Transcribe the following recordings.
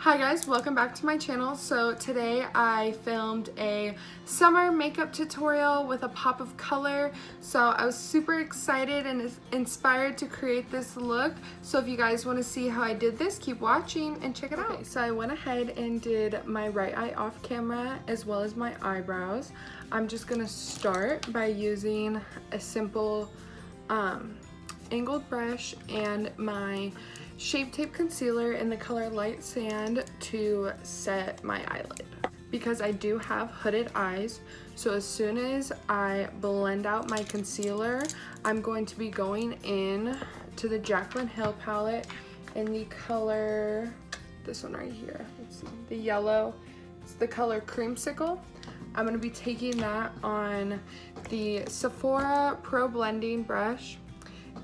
Hi guys, welcome back to my channel. So today I filmed a summer makeup tutorial with a pop of color. So I was super excited and inspired to create this look. So if you guys want to see how I did this, keep watching and check it out. Okay, so I went ahead and did my right eye off camera as well as my eyebrows. I'm just gonna start by using a simple angled brush and my Shape Tape concealer in the color Light Sand to set my eyelid. Because I do have hooded eyes, so as soon as I blend out my concealer, I'm going to be going in to the Jaclyn Hill palette in the color, this one right here, let's see, the yellow, it's the color Creamsicle. I'm going to be taking that on the Sephora Pro Blending brush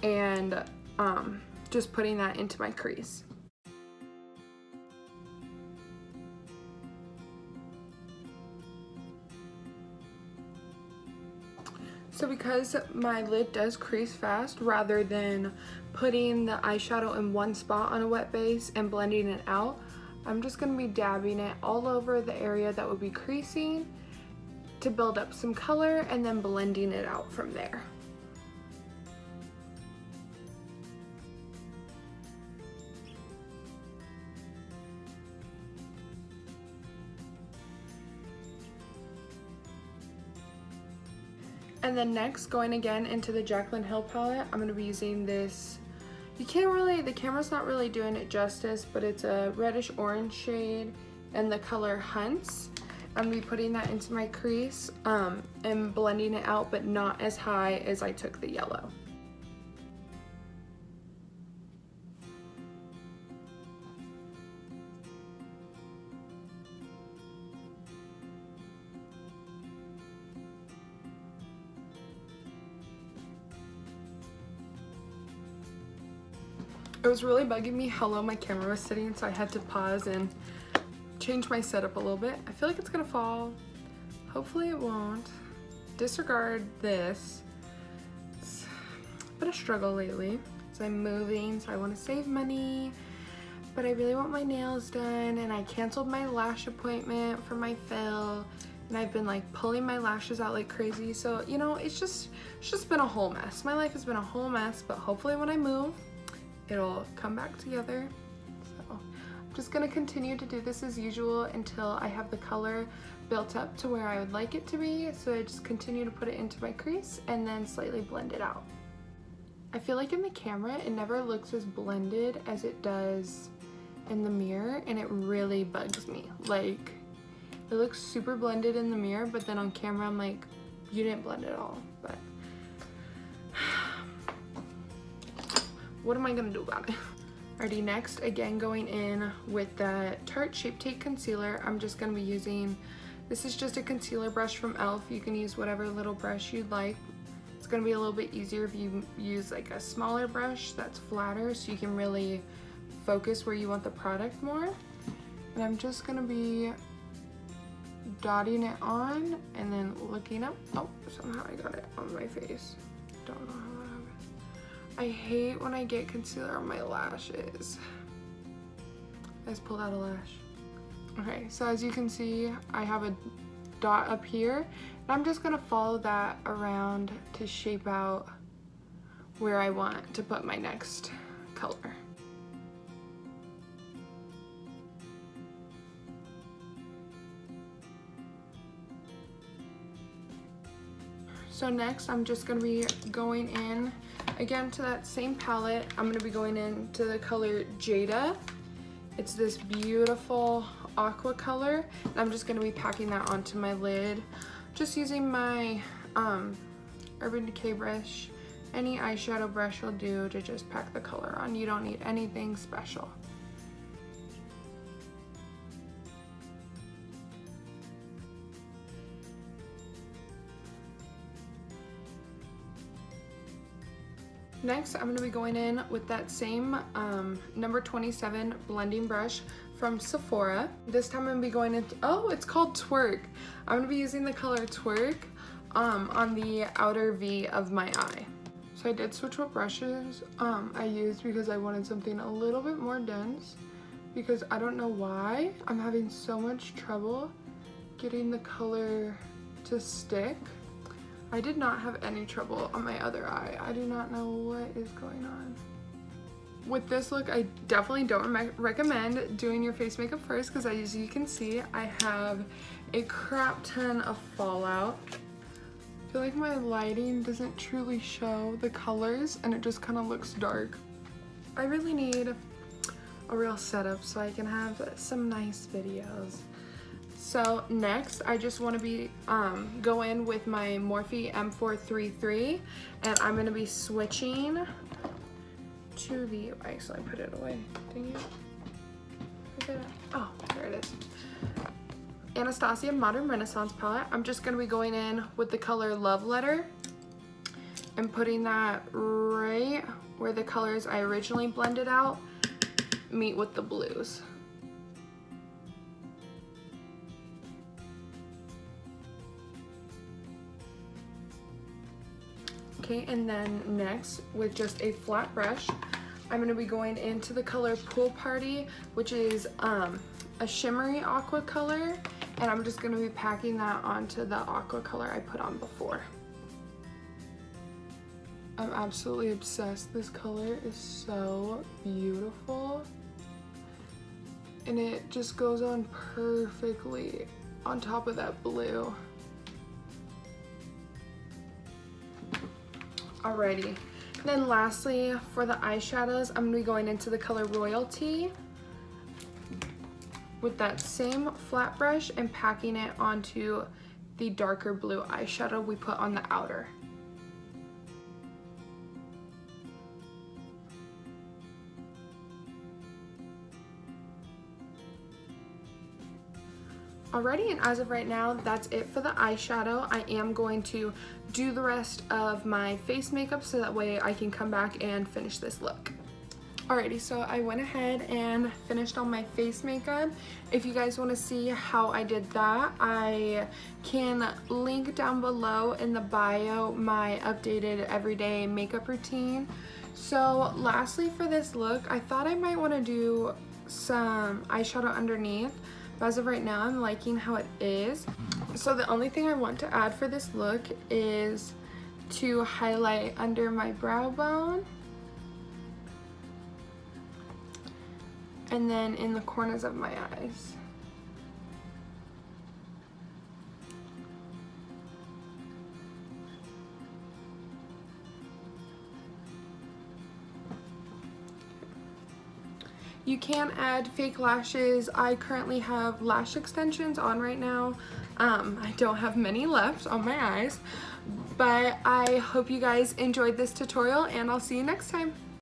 and just putting that into my crease. So because my lid does crease fast, rather than putting the eyeshadow in one spot on a wet base and blending it out, I'm just going to be dabbing it all over the area that would be creasing to build up some color and then blending it out from there. And then next, going again into the Jaclyn Hill palette, I'm going to be using this, the camera's not really doing it justice, but it's a reddish orange shade and the color Hunts. I'm going to be putting that into my crease and blending it out, but not as high as I took the yellow. It was really bugging me how low my camera was sitting, so I had to pause and change my setup a little bit. I feel like it's gonna fall. Hopefully it won't. Disregard this. It's been a struggle lately. So I'm moving, so I want to save money, but I really want my nails done, and I canceled my lash appointment for my fill, and I've been like pulling my lashes out like crazy. So, you know, it's just been a whole mess. My life has been a whole mess, but hopefully when I move, it'll come back together. So I'm just gonna continue to do this as usual until I have the color built up to where I would like it to be. So I just continue to put it into my crease and then slightly blend it out. I feel like in the camera it never looks as blended as it does in the mirror, and it really bugs me. Like, it looks super blended in the mirror, but then on camera I'm like, you didn't blend it all. But what am I gonna do about it? Alrighty, next, again going in with the Tarte Shape Tape concealer, I'm just gonna be using, this is just a concealer brush from e.l.f. You can use whatever little brush you'd like. It's gonna be a little bit easier if you use like a smaller brush that's flatter, so you can really focus where you want the product more. And I'm just gonna be dotting it on and then looking up. Oh, somehow I got it on my face. Don't know how that happened. I hate when I get concealer on my lashes. I just pulled out a lash. Okay, so as you can see, I have a dot up here, and I'm just gonna follow that around to shape out where I want to put my next color. So next, I'm just gonna be going in again to that same palette. I'm gonna be going into the color Jada. It's this beautiful aqua color, and I'm just gonna be packing that onto my lid. Just using my Urban Decay brush. Any eyeshadow brush will do to just pack the color on. You don't need anything special. Next, I'm going to be going in with that same number 27 blending brush from Sephora. This time I'm going to be going into, oh, it's called Twerk. I'm going to be using the color Twerk on the outer V of my eye. So I did switch what brushes I used because I wanted something a little bit more dense. because I don't know why I'm having so much trouble getting the color to stick. I did not have any trouble on my other eye. I do not know what is going on. With this look, I definitely don't recommend doing your face makeup first because as you can see, I have a crap ton of fallout. I feel like my lighting doesn't truly show the colors and it just kind of looks dark. I really need a real setup so I can have some nice videos. So next, I just want to be go in with my Morphe M433, and I'm going to be switching to the, actually I put it away, dang it. Oh, there it is. Anastasia Modern Renaissance palette. I'm just going to be going in with the color Love Letter and putting that right where the colors I originally blended out meet with the blues. Okay, and then next, with just a flat brush, I'm going to be going into the color Pool Party, which is a shimmery aqua color, and I'm just going to be packing that onto the aqua color I put on before. I'm absolutely obsessed. This color is so beautiful, and it just goes on perfectly on top of that blue. Alrighty, then lastly for the eyeshadows, I'm going to be going into the color Royalty with that same flat brush and packing it onto the darker blue eyeshadow we put on the outer. Alrighty, and as of right now, that's it for the eyeshadow. I am going to do the rest of my face makeup so that way I can come back and finish this look. Alrighty, so I went ahead and finished all my face makeup. If you guys want to see how I did that, I can link down below in the bio my updated everyday makeup routine. So lastly for this look, I thought I might want to do some eyeshadow underneath. But as of right now, I'm liking how it is. So the only thing I want to add for this look is to highlight under my brow bone. And then in the corners of my eyes. You can add fake lashes. I currently have lash extensions on right now. I don't have many left on my eyes, but I hope you guys enjoyed this tutorial and I'll see you next time.